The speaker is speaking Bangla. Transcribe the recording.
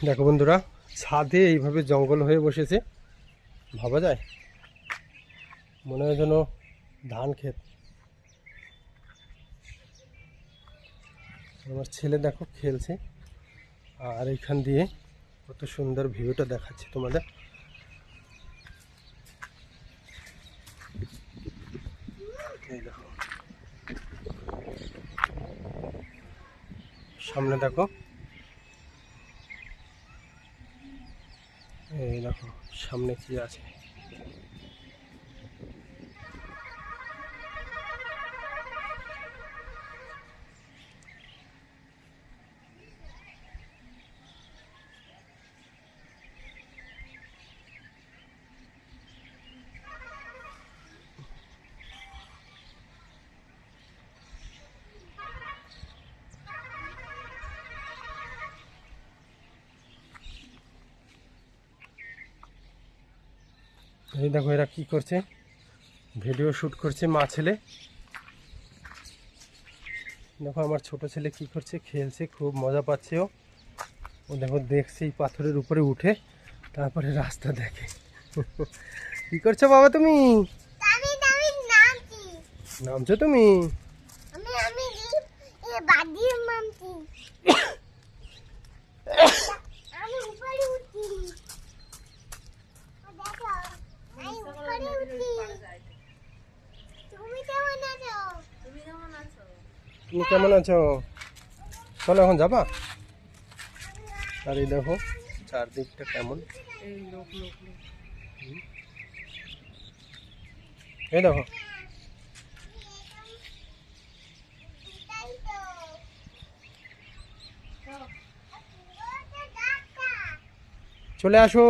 দেখো বন্ধুরা, ছাদে এইভাবে জঙ্গল হয়ে বসেছে, ভাবা যায়? মনে হয় যেন ধান ক্ষেত। আমার ছেলে দেখো খেলছে, আর এইখান দিয়ে কত সুন্দর ভিউটা দেখাচ্ছে তোমাদের। এই দেখো, সামনে দেখো, এই দেখো সামনে কি আছে। এই দেখো এরা কি করছে, ভিডিও শ্যুট করছে মা ছেলে। দেখো আমার ছোট ছেলে কি করছে, খেলছে, খুব মজা পাচ্ছে ও। ও দেখো দেখছে এই পাথরের উপরে উঠে, তারপরে রাস্তা দেখে। কি করছো বাবা তুমি? নামছো তুমি? তুমি কেমন আছো? চলো এখন যাবা। আর এই দেখো চারদিকটা কেমন, এই দেখো। চলে আসো।